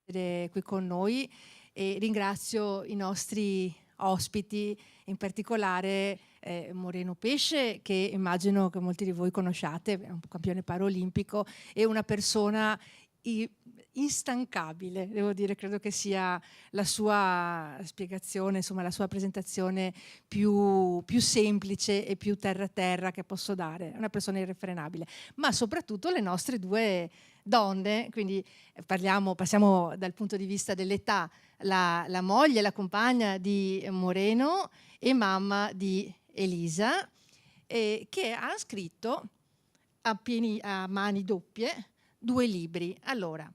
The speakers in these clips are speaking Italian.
essere qui con noi e ringrazio i nostri ospiti, in particolare Moreno Pesce, che immagino che molti di voi conosciate, è un campione paraolimpico e una persona instancabile, devo dire, credo che sia la sua spiegazione, insomma la sua presentazione più semplice e più terra che posso dare, è una persona irrefrenabile, ma soprattutto le nostre due donne, quindi passiamo dal punto di vista dell'età, la moglie, la compagna di Moreno e mamma di Elisa, che ha scritto a mani doppie 2 libri. Allora,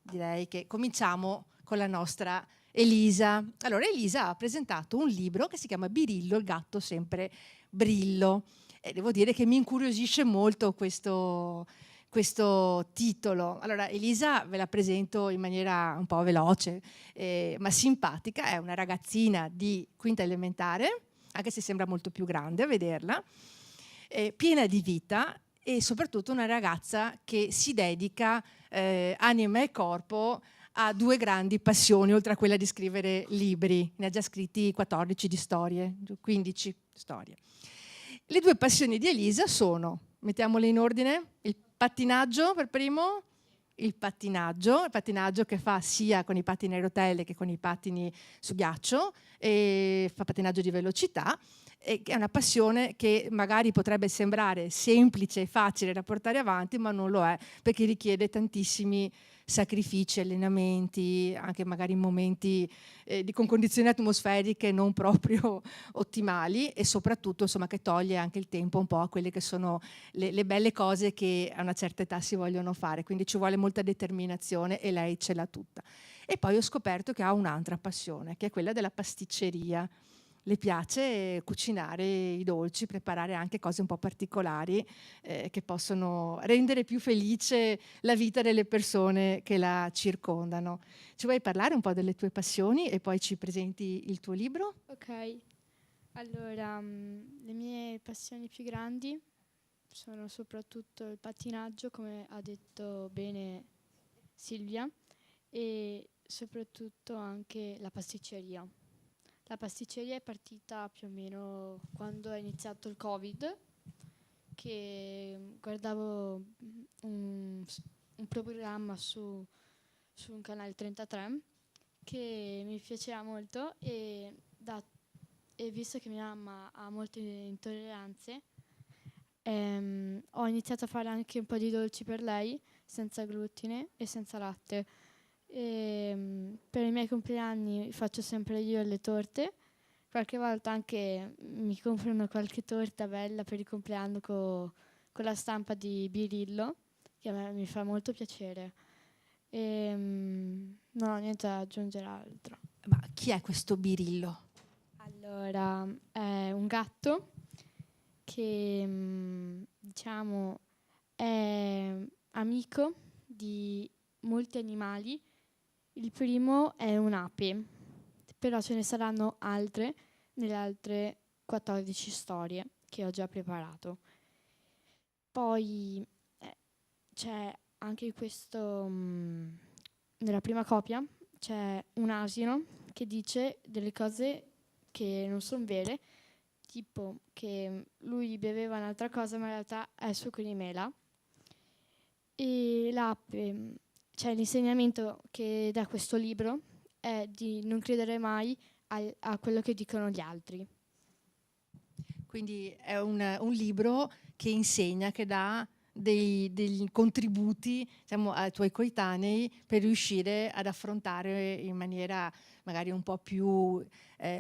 direi che cominciamo con la nostra Elisa. Allora, Elisa ha presentato un libro che si chiama Birillo, il gatto sempre Brillo. E devo dire che mi incuriosisce molto questo titolo. Allora, Elisa ve la presento in maniera un po' veloce, ma simpatica. È una ragazzina di quinta elementare, anche se sembra molto più grande a vederla, piena di vita e soprattutto una ragazza che si dedica anima e corpo ha 2 grandi passioni, oltre a quella di scrivere libri. Ne ha già scritti 14 di storie, 15 storie. Le 2 passioni di Elisa sono, mettiamole in ordine, il pattinaggio per primo, il pattinaggio che fa sia con i pattini a rotelle che con i pattini su ghiaccio, e fa pattinaggio di velocità, e che è una passione che magari potrebbe sembrare semplice e facile da portare avanti, ma non lo è, perché richiede tantissimi sacrifici, allenamenti, anche magari in momenti con condizioni atmosferiche non proprio ottimali, e soprattutto insomma che toglie anche il tempo un po' a quelle che sono le belle cose che a una certa età si vogliono fare, quindi ci vuole molta determinazione e lei ce l'ha tutta. E poi ho scoperto che ha un'altra passione, che è quella della pasticceria. Le piace cucinare i dolci, preparare anche cose un po' particolari che possono rendere più felice la vita delle persone che la circondano. Ci vuoi parlare un po' delle tue passioni e poi ci presenti il tuo libro? Ok, allora le mie passioni più grandi sono soprattutto il pattinaggio, come ha detto bene Silvia, e soprattutto anche la pasticceria. La pasticceria è partita più o meno quando è iniziato il Covid, che guardavo un programma su un canale 33 che mi piaceva molto e visto che mia mamma ha molte intolleranze, ho iniziato a fare anche un po' di dolci per lei, senza glutine e senza latte. Per i miei compleanni faccio sempre io le torte, qualche volta anche mi comprano qualche torta bella per il compleanno con la stampa di Birillo, che a me mi fa molto piacere. Non ho niente da aggiungere altro. Ma chi è questo Birillo? Allora, è un gatto che diciamo è amico di molti animali. Il primo è un'ape, però ce ne saranno altre nelle altre 14 storie che ho già preparato. Poi c'è anche questo, nella prima copia c'è un asino che dice delle cose che non sono vere, tipo che lui beveva un'altra cosa ma in realtà è succo di mela. E l'ape, cioè l'insegnamento che dà questo libro è di non credere mai a quello che dicono gli altri. Quindi è un libro che insegna, che dà degli contributi, diciamo, ai tuoi coetanei per riuscire ad affrontare in maniera magari un po' più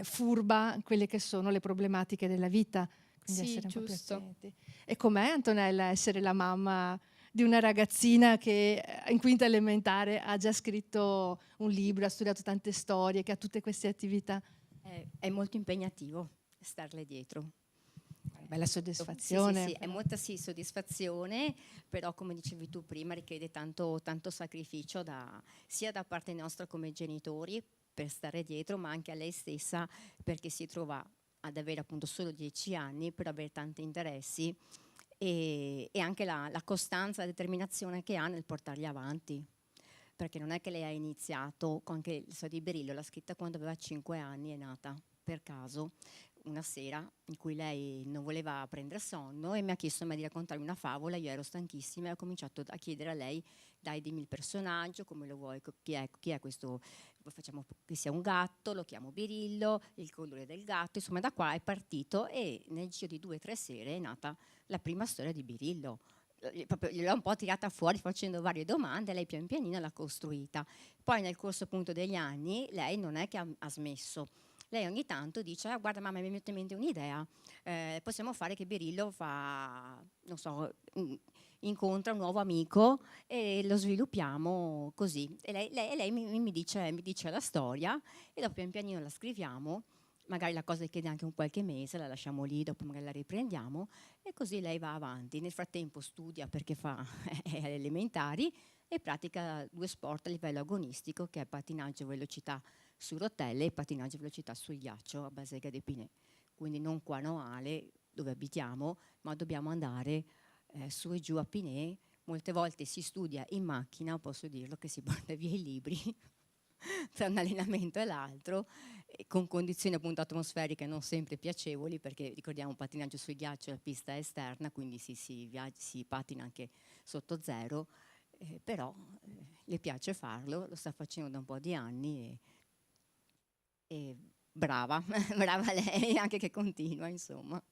furba quelle che sono le problematiche della vita, quindi Sì, essere un po' più giusto. attenti. E com'è, Antonella, essere la mamma di una ragazzina che in quinta elementare ha già scritto un libro, ha studiato tante storie, che ha tutte queste attività? È molto impegnativo starle dietro. Bella Sì, sì, soddisfazione, sì, è però. molta sì, soddisfazione, però come dicevi tu prima richiede tanto, tanto sacrificio sia da parte nostra come genitori per stare dietro, ma anche a lei stessa perché si trova ad avere appunto solo 10 anni per avere tanti interessi e anche la costanza, la determinazione che ha nel portarli avanti. perché non è che lei ha iniziato, anche la storia di Berillo l'ha scritta quando aveva 5 anni, è nata per caso una sera in cui lei non voleva prendere sonno e mi ha chiesto a me di raccontarmi una favola. Io ero stanchissima e ho cominciato a chiedere a lei: dai, dimmi il personaggio, come lo vuoi, chi è questo, facciamo che sia un gatto, lo chiamo Birillo, il colore del gatto. Insomma, da qua è partito e nel giro di 2 o 3 sere è nata la prima storia di Birillo. Proprio gliel'ho un po' tirata fuori facendo varie domande, lei pian pianino l'ha costruita. Poi nel corso appunto degli anni lei non è che ha smesso. Lei ogni tanto dice: guarda mamma, mi è venuta in mente un'idea, possiamo fare che Birillo fa, non so, incontra un nuovo amico e lo sviluppiamo così. E lei mi dice la storia e dopo pian pianino la scriviamo, magari la cosa chiede anche un qualche mese, la lasciamo lì, dopo magari la riprendiamo e così lei va avanti. Nel frattempo studia perché è alle elementari e pratica 2 sport a livello agonistico, che è pattinaggio e velocità su rotelle e pattinaggio e velocità sul ghiaccio a Basega d'Épinay. Quindi non qua a Noale, dove abitiamo, ma dobbiamo andare su e giù a Pinay. Molte volte si studia in macchina, posso dirlo, che si porta via i libri tra un allenamento e l'altro, con condizioni appunto atmosferiche non sempre piacevoli, perché ricordiamo un pattinaggio sul ghiaccio, la pista è esterna, quindi si pattina anche sotto zero, però le piace farlo, lo sta facendo da un po' di anni e brava, brava lei, anche che continua, insomma,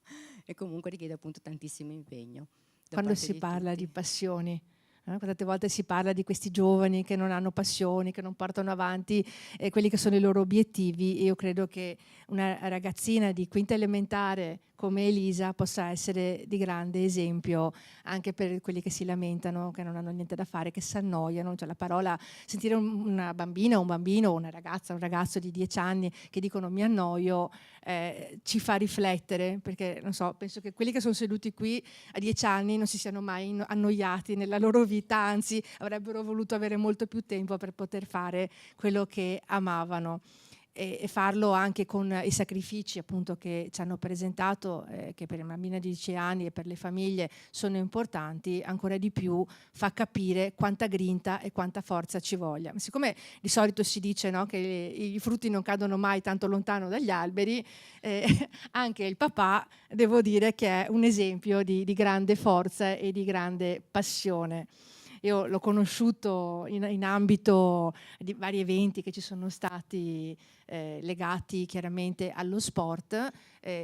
e comunque richiede appunto tantissimo impegno. Quando si parla di passioni, quante volte si parla di questi giovani che non hanno passioni, che non portano avanti quelli che sono i loro obiettivi, e io credo che una ragazzina di quinta elementare come Elisa possa essere di grande esempio anche per quelli che si lamentano, che non hanno niente da fare, che si annoiano. Cioè la parola, sentire una bambina, un bambino, una ragazza, un ragazzo di 10 anni che dicono mi annoio, ci fa riflettere, perché non so, penso che quelli che sono seduti qui a 10 anni non si siano mai annoiati nella loro vita, anzi avrebbero voluto avere molto più tempo per poter fare quello che amavano. E farlo anche con i sacrifici appunto che ci hanno presentato, che per una bambina di 10 anni e per le famiglie sono importanti, ancora di più fa capire quanta grinta e quanta forza ci voglia. Siccome di solito si dice, no, che i frutti non cadono mai tanto lontano dagli alberi, anche il papà devo dire che è un esempio di grande forza e di grande passione. Io l'ho conosciuto in ambito di vari eventi che ci sono stati legati chiaramente allo sport.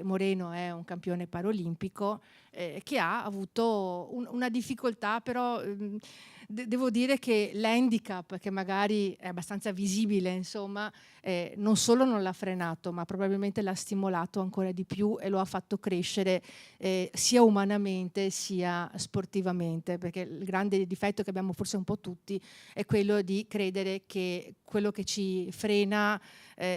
Moreno è un campione paralimpico che ha avuto una difficoltà, però devo dire che l'handicap, che magari è abbastanza visibile, insomma, non solo non l'ha frenato, ma probabilmente l'ha stimolato ancora di più e lo ha fatto crescere sia umanamente sia sportivamente, perché il grande difetto che abbiamo forse un po' tutti è quello di credere che quello che ci frena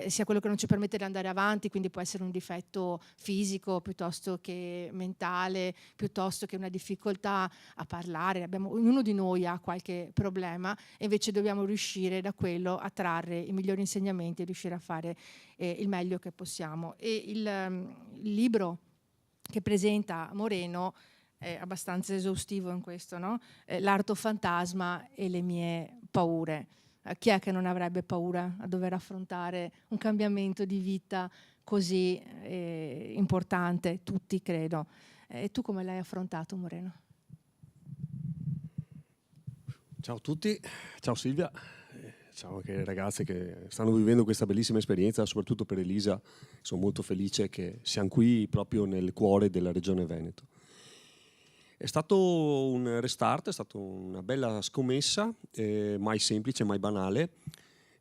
sia quello che non ci permette di andare avanti, quindi può essere un difetto fisico piuttosto che mentale, piuttosto che una difficoltà a parlare. Ognuno di noi ha qualche problema e invece dobbiamo riuscire da quello a trarre i migliori insegnamenti e riuscire a fare il meglio che possiamo. E il libro che presenta Moreno è abbastanza esaustivo in questo, no? L'arto fantasma e le mie paure. Chi è che non avrebbe paura a dover affrontare un cambiamento di vita così importante? Tutti, credo. E tu come l'hai affrontato, Moreno? Ciao a tutti, ciao Silvia, ciao anche le ragazze che stanno vivendo questa bellissima esperienza, soprattutto per Elisa. Sono molto felice che siamo qui proprio nel cuore della regione Veneto. È stato un restart, è stata una bella scommessa, mai semplice, mai banale,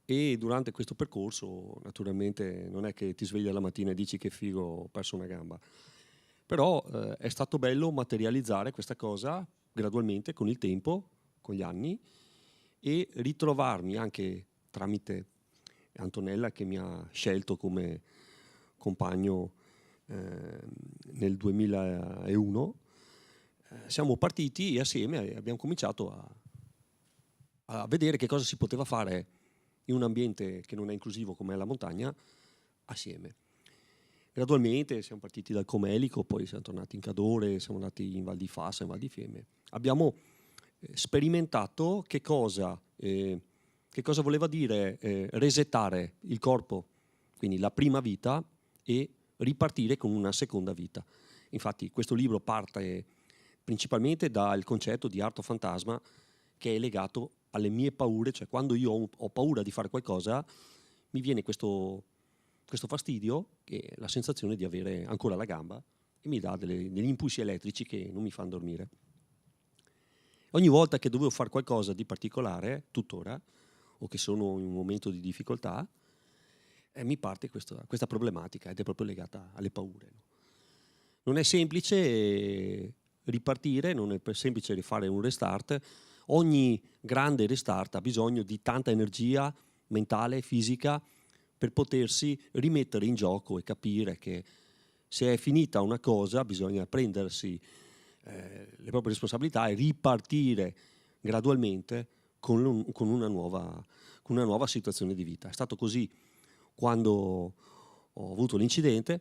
e durante questo percorso naturalmente non è che ti svegli la mattina e dici che figo, ho perso una gamba, però è stato bello materializzare questa cosa gradualmente con il tempo, con gli anni, e ritrovarmi anche tramite Antonella che mi ha scelto come compagno nel 2001. Siamo partiti e assieme abbiamo cominciato a vedere che cosa si poteva fare in un ambiente che non è inclusivo come è la montagna assieme. Gradualmente siamo partiti dal Comelico, poi siamo tornati in Cadore, siamo andati in Val di Fassa, in Val di Fiemme. Abbiamo sperimentato che cosa Che cosa voleva dire resettare il corpo, quindi la prima vita, e ripartire con una seconda vita. Infatti questo libro parte principalmente dal concetto di arto fantasma, che è legato alle mie paure, cioè quando io ho paura di fare qualcosa mi viene questo fastidio, che è la sensazione di avere ancora la gamba, e mi dà degli impulsi elettrici che non mi fanno dormire. Ogni volta che dovevo fare qualcosa di particolare, tuttora, o che sono in un momento di difficoltà, mi parte questa problematica, ed è proprio legata alle paure. Non è semplice ripartire, non è semplice rifare un restart. Ogni grande restart ha bisogno di tanta energia mentale e fisica per potersi rimettere in gioco e capire che se è finita una cosa bisogna prendersi le proprie responsabilità e ripartire gradualmente con una nuova situazione di vita. È stato così quando ho avuto l'incidente,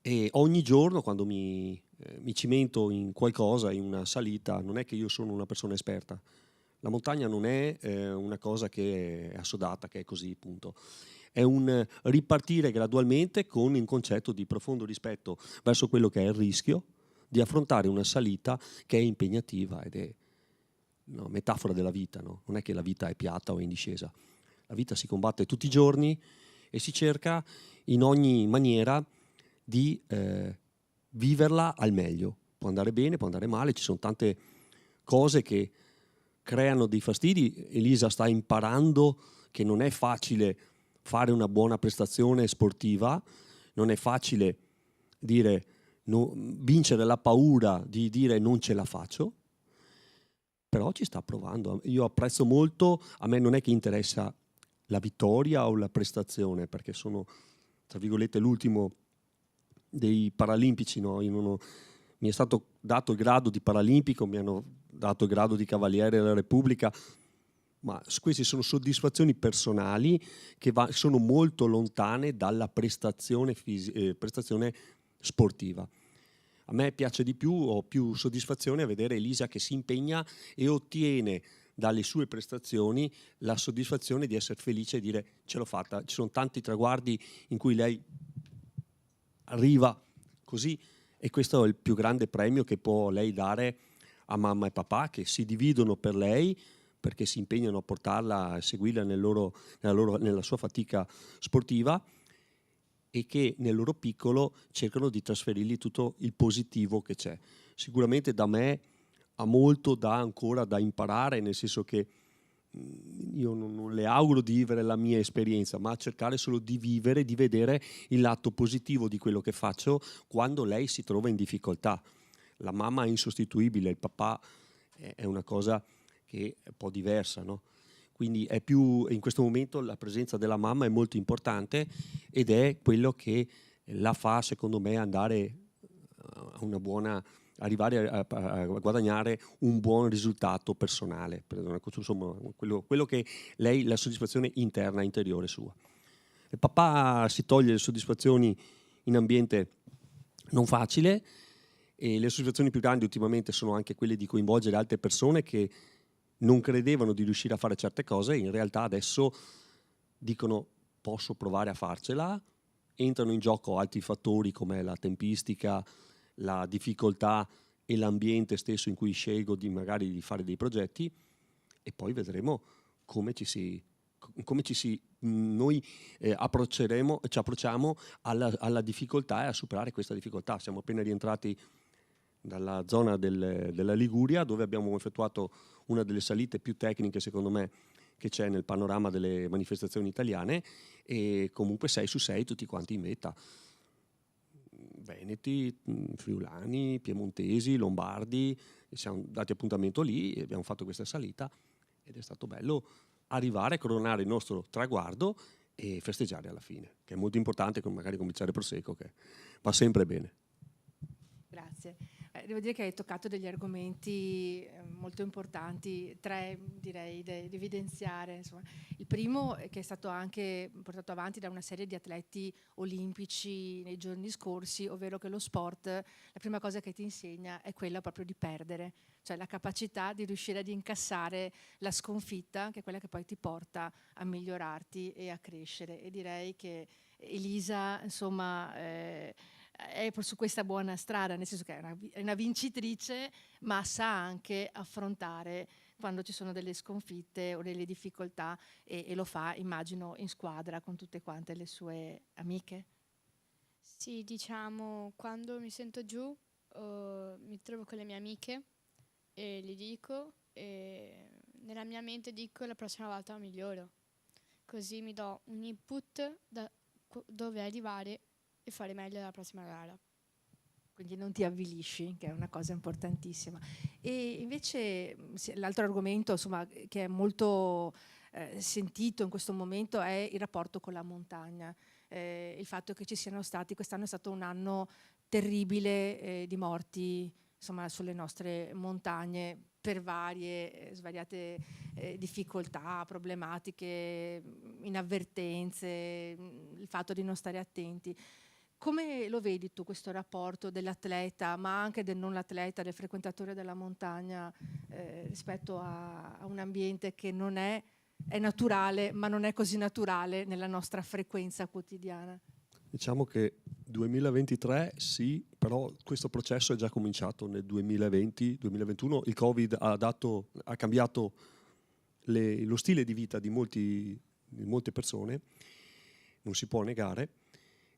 e ogni giorno quando mi cimento in qualcosa, in una salita, non è che io sono una persona esperta. La montagna non è una cosa che è assodata, che è così, punto. È un ripartire gradualmente con un concetto di profondo rispetto verso quello che è il rischio di affrontare una salita che è impegnativa ed è una metafora della vita, no? Non è che la vita è piatta o in discesa. La vita si combatte tutti i giorni e si cerca in ogni maniera di viverla al meglio. Può andare bene, può andare male, ci sono tante cose che creano dei fastidi. Elisa sta imparando che non è facile fare una buona prestazione sportiva, non è facile dire vincere la paura di dire non ce la faccio, però ci sta provando. Io apprezzo molto, a me non è che interessa la vittoria o la prestazione, perché sono, tra virgolette, l'ultimo dei paralimpici, no? Mi è stato dato il grado di paralimpico, mi hanno dato il grado di Cavaliere della Repubblica, ma queste sono soddisfazioni personali che sono molto lontane dalla prestazione sportiva. A me piace di più, ho più soddisfazione a vedere Elisa che si impegna e ottiene dalle sue prestazioni la soddisfazione di essere felice e dire ce l'ho fatta. Ci sono tanti traguardi in cui lei arriva così, e questo è il più grande premio che può lei dare a mamma e papà, che si dividono per lei perché si impegnano a portarla, a seguirla nella sua fatica sportiva, e che nel loro piccolo cercano di trasferirgli tutto il positivo che c'è. Sicuramente da me ha molto ancora da imparare, nel senso che io non le auguro di vivere la mia esperienza, ma cercare solo di vivere, di vedere il lato positivo di quello che faccio quando lei si trova in difficoltà. La mamma è insostituibile, il papà è una cosa che è un po' diversa, no? Quindi è più, in questo momento la presenza della mamma è molto importante, ed è quello che la fa, secondo me, andare a una buona, arrivare a guadagnare un buon risultato personale, insomma, quello che lei, la soddisfazione interna, interiore sua. Il papà si toglie le soddisfazioni in ambiente non facile, e le soddisfazioni più grandi ultimamente sono anche quelle di coinvolgere altre persone che non credevano di riuscire a fare certe cose, in realtà adesso dicono posso provare a farcela, entrano in gioco altri fattori come la tempistica, la difficoltà e l'ambiente stesso in cui scelgo magari di fare dei progetti, e poi vedremo come noi ci approcciamo alla difficoltà e a superare questa difficoltà. Siamo appena rientrati dalla zona della Liguria, dove abbiamo effettuato una delle salite più tecniche, secondo me, che c'è nel panorama delle manifestazioni italiane, e comunque 6 su 6 tutti quanti in vetta. Veneti, friulani, piemontesi, lombardi, siamo dati appuntamento lì e abbiamo fatto questa salita, ed è stato bello arrivare a coronare il nostro traguardo e festeggiare alla fine, che è molto importante, magari con bicchiere prosecco, che va sempre bene. Grazie. Devo dire che hai toccato degli argomenti molto importanti, 3 direi da evidenziare. Insomma. Il primo che è stato anche portato avanti da una serie di atleti olimpici nei giorni scorsi, ovvero che lo sport, la prima cosa che ti insegna è quella proprio di perdere, cioè la capacità di riuscire ad incassare la sconfitta, che è quella che poi ti porta a migliorarti e a crescere. E direi che Elisa, insomma, è su questa buona strada, nel senso che è una vincitrice, ma sa anche affrontare quando ci sono delle sconfitte o delle difficoltà e lo fa, immagino, in squadra con tutte quante le sue amiche. Sì, diciamo, quando mi sento giù, mi trovo con le mie amiche e gli dico, e nella mia mente dico la prossima volta miglioro. Così mi do un input da dove arrivare e fare meglio la prossima gara. Quindi non ti avvilisci, che è una cosa importantissima. E invece l'altro argomento, insomma, che è molto sentito in questo momento è il rapporto con la montagna. Il fatto che ci siano stati, quest'anno è stato un anno terribile di morti, insomma, sulle nostre montagne per svariate difficoltà, problematiche, inavvertenze, il fatto di non stare attenti. Come lo vedi tu questo rapporto dell'atleta, ma anche del non atleta, del frequentatore della montagna rispetto a un ambiente che non è naturale, ma non è così naturale nella nostra frequenza quotidiana? Diciamo che 2023 sì, però questo processo è già cominciato nel 2020-2021. Il Covid ha cambiato lo stile di vita di molte persone, non si può negare,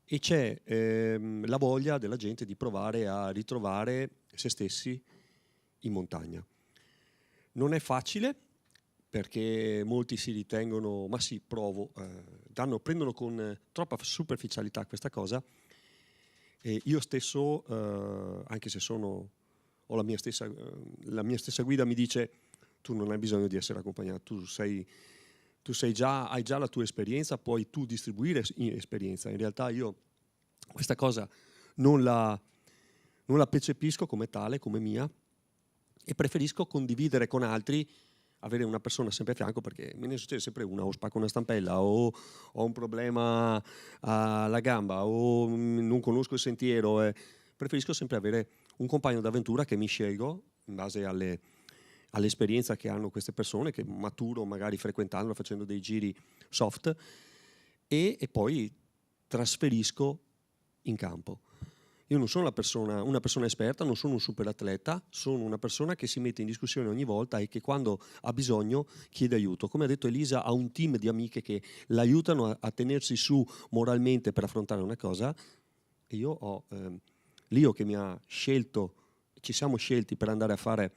e c'è la voglia della gente di provare a ritrovare se stessi in montagna. Non è facile, perché molti si ritengono, ma sì, provo, prendono con troppa superficialità questa cosa, e io stesso, anche se ho la mia stessa guida mi dice: tu non hai bisogno di essere accompagnato, hai già la tua esperienza, puoi tu distribuire esperienza. In realtà io questa cosa non la percepisco come tale, come mia, e preferisco condividere con altri, avere una persona sempre a fianco, perché me ne succede sempre una, o spacco una stampella, o ho un problema alla gamba, o non conosco il sentiero. Preferisco sempre avere un compagno d'avventura che mi scelgo in base all'esperienza che hanno queste persone, che maturo magari frequentando, facendo dei giri soft, e poi trasferisco in campo. Io non sono una persona esperta, non sono un super atleta, sono una persona che si mette in discussione ogni volta e che quando ha bisogno chiede aiuto. Come ha detto Elisa, ha un team di amiche che l'aiutano a tenersi su moralmente per affrontare una cosa, e io ho Lio che mi ha scelto, ci siamo scelti per andare a fare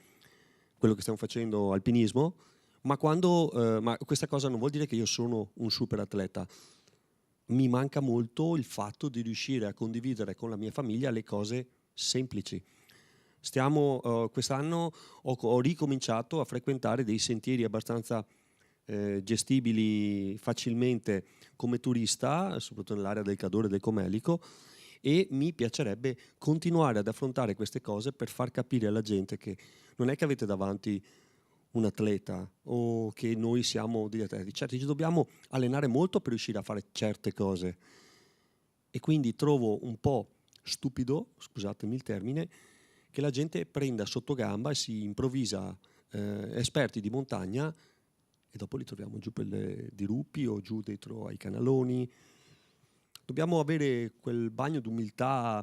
quello che stiamo facendo, alpinismo, ma questa cosa non vuol dire che io sono un super atleta. Mi manca molto il fatto di riuscire a condividere con la mia famiglia le cose semplici. Quest'anno ho ricominciato a frequentare dei sentieri abbastanza gestibili facilmente come turista, soprattutto nell'area del Cadore e del Comelico, e mi piacerebbe continuare ad affrontare queste cose per far capire alla gente che non è che avete davanti un atleta o che noi siamo degli atleti. Certo, ci dobbiamo allenare molto per riuscire a fare certe cose, e quindi trovo un po' stupido, scusatemi il termine, che la gente prenda sotto gamba e si improvvisa esperti di montagna, e dopo li troviamo giù per le dirupi o giù dietro ai canaloni. Dobbiamo avere quel bagno d'umiltà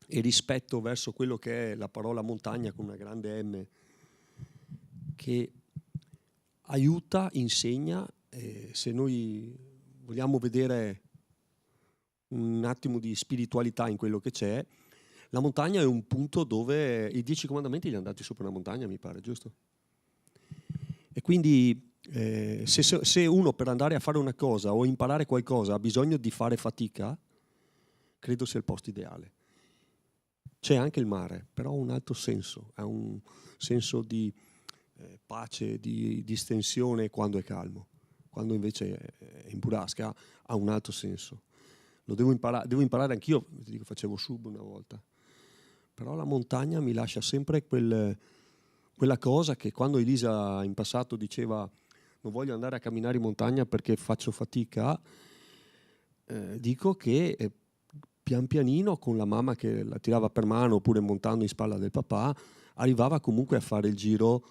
e rispetto verso quello che è la parola montagna con una grande M, che aiuta, insegna. Se noi vogliamo vedere un attimo di spiritualità in quello che c'è, la montagna è un punto dove i 10 comandamenti li hanno dati sopra una montagna, mi pare, giusto? E quindi se uno per andare a fare una cosa o imparare qualcosa ha bisogno di fare fatica, credo sia il posto ideale. C'è anche il mare, però ha un altro senso, ha un senso di pace, di distensione quando è calmo. Quando invece è in burrasca ha un altro senso. Lo devo imparare anch'io, ti dico, facevo sub una volta, però la montagna mi lascia sempre quella cosa che quando Elisa in passato diceva non voglio andare a camminare in montagna perché faccio fatica, dico che pian pianino con la mamma che la tirava per mano oppure montando in spalla del papà arrivava comunque a fare il giro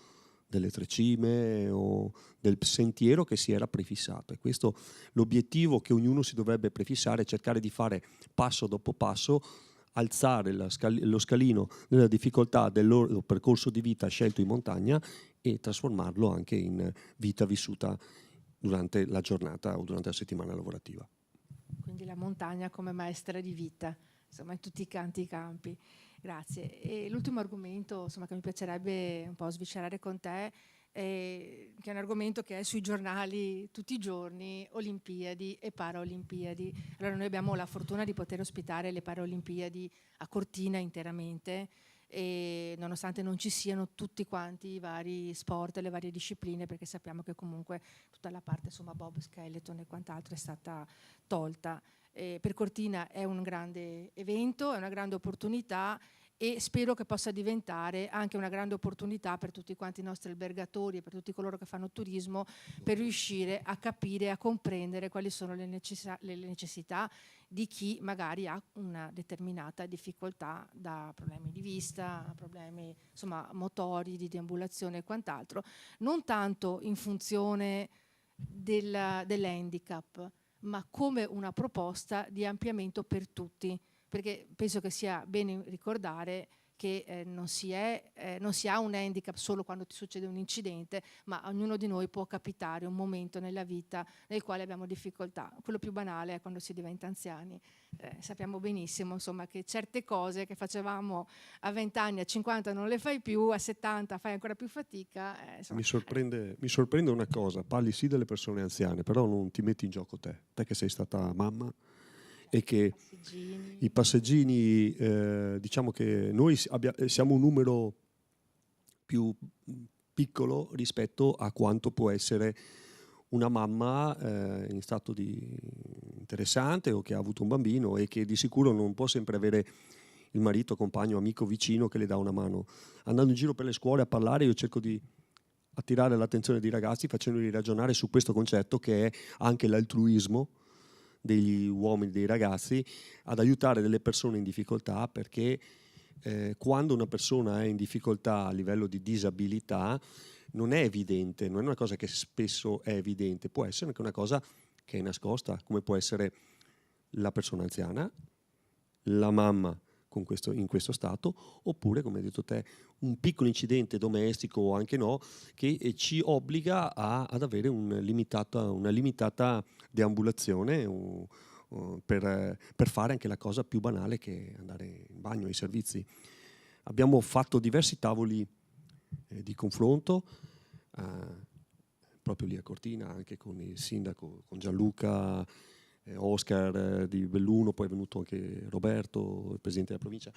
delle 3 cime o del sentiero che si era prefissato. E questo l'obiettivo che ognuno si dovrebbe prefissare, cercare di fare passo dopo passo, alzare lo scalino della difficoltà del loro percorso di vita scelto in montagna e trasformarlo anche in vita vissuta durante la giornata o durante la settimana lavorativa. Quindi la montagna come maestra di vita, insomma in tutti i canti i campi. Grazie. E l'ultimo argomento, insomma, che mi piacerebbe un po' sviscerare con te, che è un argomento che è sui giornali tutti i giorni, Olimpiadi e Paralimpiadi. Allora noi abbiamo la fortuna di poter ospitare le Paralimpiadi a Cortina interamente, e nonostante non ci siano tutti quanti i vari sport e le varie discipline, perché sappiamo che comunque tutta la parte insomma bob, skeleton e quant'altro è stata tolta. Per Cortina è un grande evento, è una grande opportunità e spero che possa diventare anche una grande opportunità per tutti quanti i nostri albergatori e per tutti coloro che fanno turismo, per riuscire a capire, a comprendere quali sono le necessità di chi magari ha una determinata difficoltà, da problemi di vista a problemi insomma motori, di deambulazione e quant'altro, non tanto in funzione dell'handicap, ma come una proposta di ampliamento per tutti, perché penso che sia bene ricordare che non si ha un handicap solo quando ti succede un incidente, ma a ognuno di noi può capitare un momento nella vita nel quale abbiamo difficoltà. Quello più banale è quando si diventa anziani. Sappiamo benissimo insomma, che certe cose che facevamo a 20 anni, a 50 non le fai più, a 70 fai ancora più fatica. Mi sorprende una cosa, parli sì delle persone anziane, però non ti metti in gioco te che sei stata mamma e che i passeggini, diciamo che noi siamo un numero più piccolo rispetto a quanto può essere una mamma in stato di interessante o che ha avuto un bambino e che di sicuro non può sempre avere il marito, compagno, amico vicino che le dà una mano. Andando in giro per le scuole a parlare io cerco di attirare l'attenzione dei ragazzi facendoli ragionare su questo concetto che è anche l'altruismo degli uomini, dei ragazzi, ad aiutare delle persone in difficoltà, perché quando una persona è in difficoltà a livello di disabilità non è evidente, non è una cosa che spesso è evidente, può essere anche una cosa che è nascosta, come può essere la persona anziana, la mamma in questo stato, oppure, come hai detto te, un piccolo incidente domestico o anche no, che ci obbliga ad avere una limitata deambulazione per fare anche la cosa più banale che è andare in bagno, ai servizi. Abbiamo fatto diversi tavoli di confronto, proprio lì a Cortina, anche con il sindaco, con Gianluca, Oscar di Belluno, poi è venuto anche Roberto, il presidente della provincia.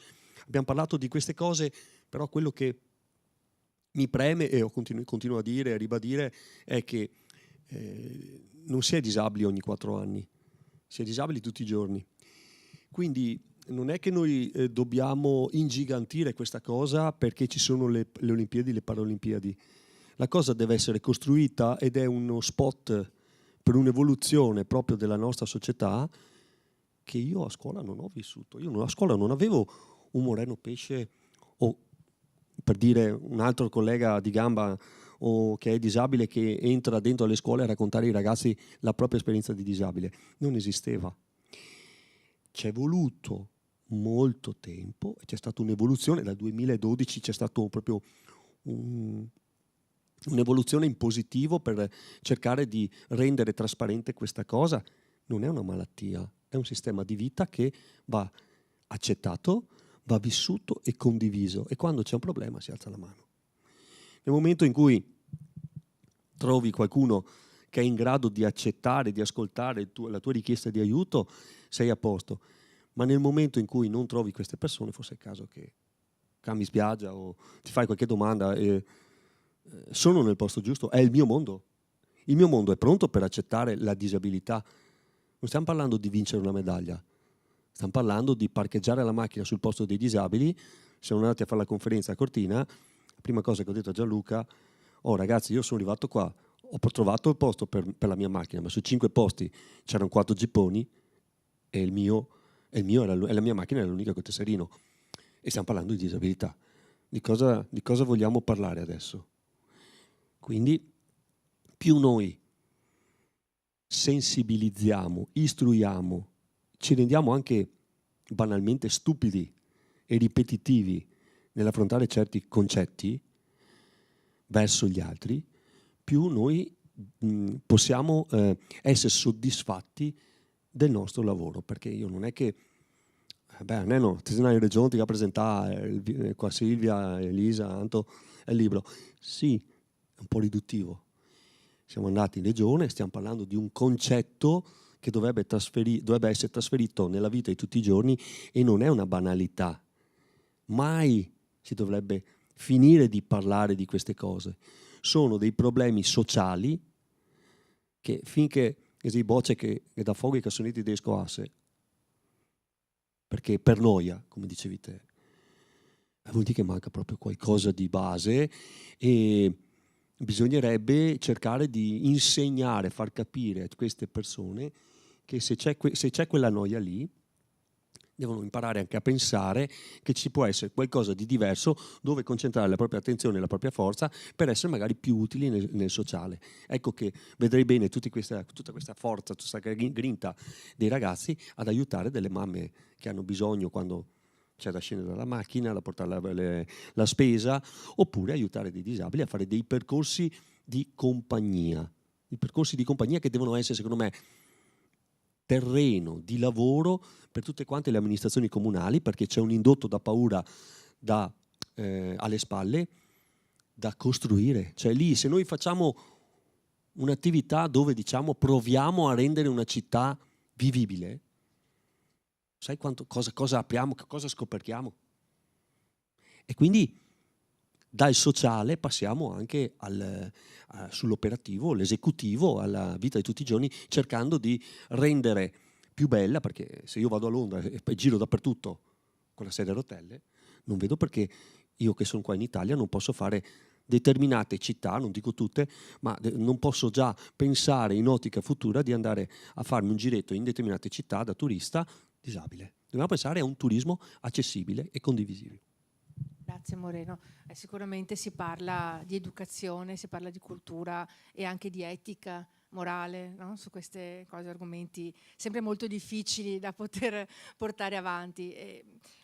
Abbiamo parlato di queste cose, però quello che mi preme e continuo a dire e a ribadire è che non si è disabili ogni 4 anni, si è disabili tutti i giorni. Quindi non è che noi dobbiamo ingigantire questa cosa perché ci sono le Olimpiadi, le Paralimpiadi. La cosa deve essere costruita ed è uno spot per un'evoluzione proprio della nostra società che io a scuola non ho vissuto. Io a scuola non avevo un Moreno Pesce o, per dire, un altro collega di gamba o che è disabile che entra dentro le scuole a raccontare ai ragazzi la propria esperienza di disabile. Non esisteva. C'è voluto molto tempo, c'è stata un'evoluzione, dal 2012 c'è stato proprio un'evoluzione in positivo per cercare di rendere trasparente questa cosa. Non è una malattia, è un sistema di vita che va accettato, va vissuto e condiviso, e quando c'è un problema si alza la mano. Nel momento in cui trovi qualcuno che è in grado di accettare, di ascoltare la tua richiesta di aiuto, sei a posto. Ma nel momento in cui non trovi queste persone, forse è il caso che cambi spiaggia o ti fai qualche domanda e sono nel posto giusto, è il mio mondo. Il mio mondo è pronto per accettare la disabilità. Non stiamo parlando di vincere una medaglia, stiamo parlando di parcheggiare la macchina sul posto dei disabili, siamo andati a fare la conferenza a Cortina, la prima cosa che ho detto a Gianluca: oh ragazzi, io sono arrivato qua, ho trovato il posto per la mia macchina, ma su 5 posti c'erano 4 gipponi e la mia macchina era l'unica con tesserino. E stiamo parlando di disabilità. Di cosa vogliamo parlare adesso? Quindi più noi sensibilizziamo, istruiamo, ci rendiamo anche banalmente stupidi e ripetitivi nell'affrontare certi concetti verso gli altri, più noi possiamo essere soddisfatti del nostro lavoro, perché io non è che Neno, ti sei in regione, ti va a presentare qua Silvia, Elisa, Anto, il libro. Sì, è un po' riduttivo. Siamo andati in regione, stiamo parlando di un concetto che dovrebbe essere trasferito nella vita di tutti i giorni e non è una banalità. Mai si dovrebbe finire di parlare di queste cose. Sono dei problemi sociali che finché si voce che da fuoco che sono tedesco asse, perché per noia, come dicevi te, vuol dire che manca proprio qualcosa di base e bisognerebbe cercare di insegnare, far capire a queste persone che se c'è quella noia lì, devono imparare anche a pensare che ci può essere qualcosa di diverso dove concentrare la propria attenzione e la propria forza per essere magari più utili nel sociale. Ecco che vedrei bene tutta questa forza, tutta questa grinta dei ragazzi ad aiutare delle mamme che hanno bisogno quando c'è da scendere dalla macchina, da portare la spesa, oppure aiutare dei disabili a fare dei percorsi di compagnia. I percorsi di compagnia che devono essere, secondo me, terreno di lavoro per tutte quante le amministrazioni comunali, perché c'è un indotto da paura alle spalle da costruire. Cioè lì, se noi facciamo un'attività dove diciamo proviamo a rendere una città vivibile, sai cosa apriamo, cosa scoperchiamo? E quindi dal sociale passiamo anche sull'operativo, l'esecutivo, alla vita di tutti i giorni, cercando di rendere più bella, perché se io vado a Londra e giro dappertutto con la sedia a rotelle, non vedo perché io che sono qua in Italia non posso fare determinate città, non dico tutte, ma non posso già pensare in ottica futura di andare a farmi un giretto in determinate città da turista disabile. Dobbiamo pensare a un turismo accessibile e condivisibile. Grazie Moreno. Sicuramente si parla di educazione, si parla di cultura e anche di etica morale, no? Su queste cose, argomenti sempre molto difficili da poter portare avanti.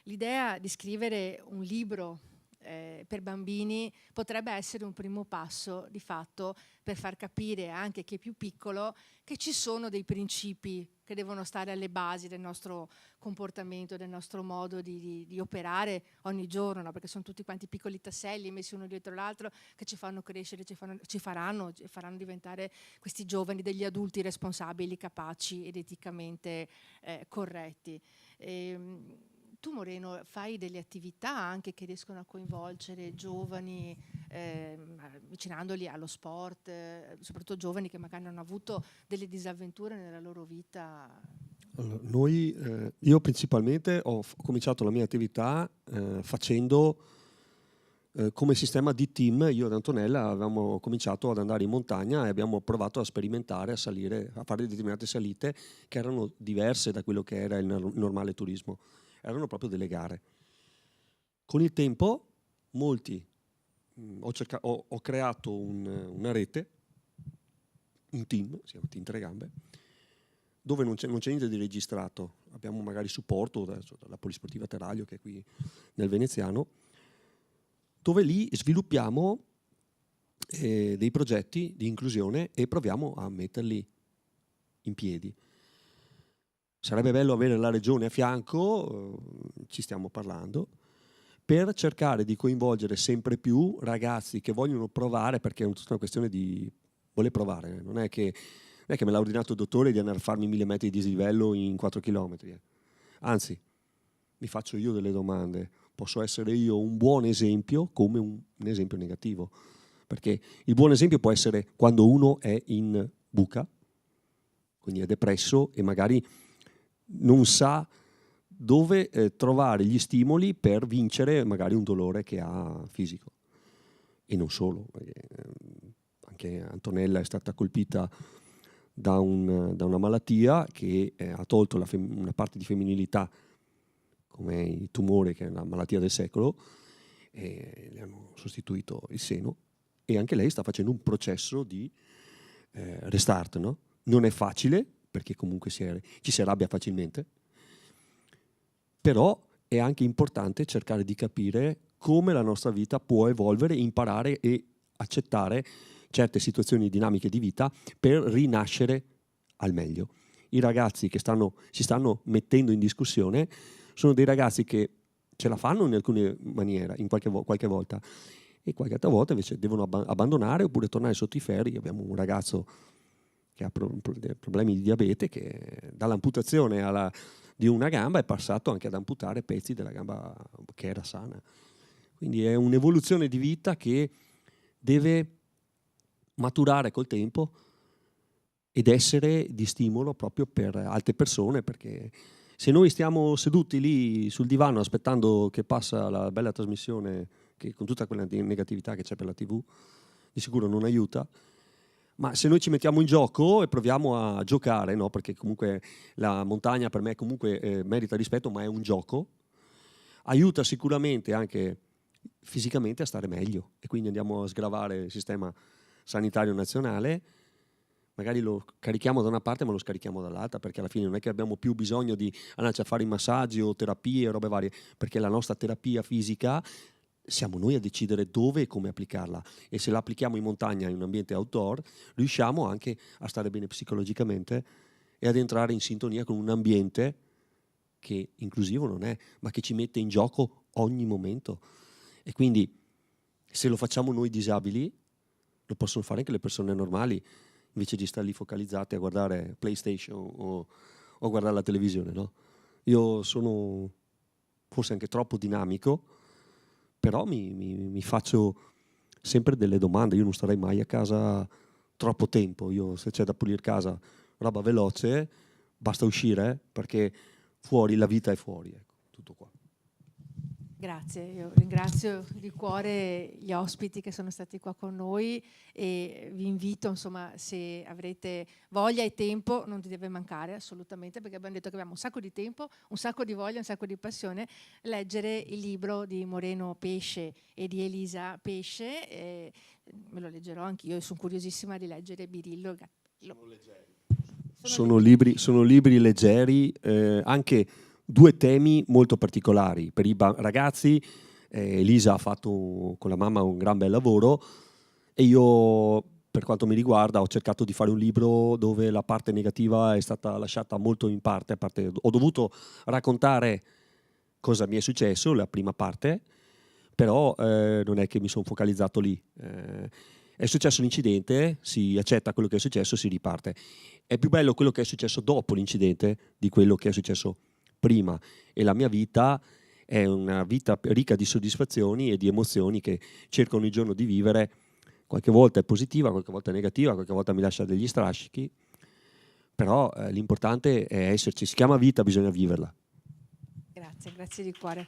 L'idea di scrivere un libro per bambini potrebbe essere un primo passo di fatto per far capire anche a chi è più piccolo che ci sono dei principi che devono stare alle basi del nostro comportamento, del nostro modo di operare ogni giorno, no? Perché sono tutti quanti piccoli tasselli messi uno dietro l'altro che ci fanno crescere, ci faranno diventare questi giovani degli adulti responsabili, capaci ed eticamente corretti. Tu Moreno fai delle attività anche che riescono a coinvolgere giovani, avvicinandoli allo sport, soprattutto giovani che magari hanno avuto delle disavventure nella loro vita. Allora, io principalmente ho cominciato la mia attività facendo come sistema di team. Io ed Antonella avevamo cominciato ad andare in montagna e abbiamo provato a sperimentare, a salire, a fare determinate salite che erano diverse da quello che era il normale turismo. Erano proprio delle gare. Con il tempo, ho creato una rete, un team, si chiama Team Tre Gambe, dove non c'è niente di registrato. Abbiamo magari supporto dalla Polisportiva Teraglio, che è qui nel Veneziano, dove lì sviluppiamo dei progetti di inclusione e proviamo a metterli in piedi. Sarebbe bello avere la regione a fianco, ci stiamo parlando, per cercare di coinvolgere sempre più ragazzi che vogliono provare, perché è tutta una questione di voler provare. Non è che me l'ha ordinato il dottore di andare a farmi 1000 metri di dislivello in 4 chilometri. Anzi, mi faccio io delle domande. Posso essere io un buon esempio come un esempio negativo. Perché il buon esempio può essere quando uno è in buca, quindi è depresso e magari non sa dove trovare gli stimoli per vincere magari un dolore che ha fisico. E non solo, anche Antonella è stata colpita da una malattia che ha tolto una parte di femminilità, come il tumore, che è una malattia del secolo, e le hanno sostituito il seno, e anche lei sta facendo un processo di restart, no? Non è facile, perché comunque ci si arrabbia facilmente, però è anche importante cercare di capire come la nostra vita può evolvere, imparare e accettare certe situazioni dinamiche di vita per rinascere al meglio. I ragazzi che si stanno mettendo in discussione sono dei ragazzi che ce la fanno in alcune maniere, in qualche volta, e qualche altra volta invece devono abbandonare oppure tornare sotto i ferri. Abbiamo un ragazzo che ha problemi di diabete, che dall'amputazione di una gamba è passato anche ad amputare pezzi della gamba che era sana. Quindi è un'evoluzione di vita che deve maturare col tempo ed essere di stimolo proprio per altre persone, perché se noi stiamo seduti lì sul divano aspettando che passa la bella trasmissione, che con tutta quella negatività che c'è per la TV, di sicuro non aiuta. Ma se noi ci mettiamo in gioco e proviamo a giocare, no? Perché comunque la montagna per me comunque merita rispetto, ma è un gioco, aiuta sicuramente anche fisicamente a stare meglio, e quindi andiamo a sgravare il sistema sanitario nazionale, magari lo carichiamo da una parte ma lo scarichiamo dall'altra, perché alla fine non è che abbiamo più bisogno di andarci a fare i massaggi o terapie, robe varie, perché la nostra terapia fisica siamo noi a decidere dove e come applicarla, e se la applichiamo in montagna, in un ambiente outdoor, riusciamo anche a stare bene psicologicamente e ad entrare in sintonia con un ambiente che inclusivo non è, ma che ci mette in gioco ogni momento. E quindi se lo facciamo noi disabili, lo possono fare anche le persone normali, invece di stare lì focalizzate a guardare PlayStation o guardare la televisione, no? Io sono forse anche troppo dinamico, però mi faccio sempre delle domande. Io non starei mai a casa troppo tempo. Io, se c'è da pulire casa, roba veloce, basta uscire, perché fuori la vita è fuori, ecco, tutto qua. Grazie, io ringrazio di cuore gli ospiti che sono stati qua con noi, e vi invito, insomma, se avrete voglia e tempo, non ti deve mancare assolutamente, perché abbiamo detto che abbiamo un sacco di tempo, un sacco di voglia, un sacco di passione, leggere il libro di Moreno Pesce e di Elisa Pesce. Me lo leggerò anch'io e sono curiosissima di leggere Birillo. Sono libri leggeri, anche due temi molto particolari. Per i ragazzi Elisa ha fatto con la mamma un gran bel lavoro, e io, per quanto mi riguarda, ho cercato di fare un libro dove la parte negativa è stata lasciata molto in parte. Ho dovuto raccontare cosa mi è successo, la prima parte, però non è che mi sono focalizzato lì. È successo l'incidente, si accetta quello che è successo, si riparte. È più bello quello che è successo dopo l'incidente di quello che è successo prima, e la mia vita è una vita ricca di soddisfazioni e di emozioni che cerco ogni giorno di vivere. Qualche volta è positiva, qualche volta è negativa, qualche volta mi lascia degli strascichi, però l'importante è esserci. Si chiama vita, bisogna viverla. Grazie di cuore.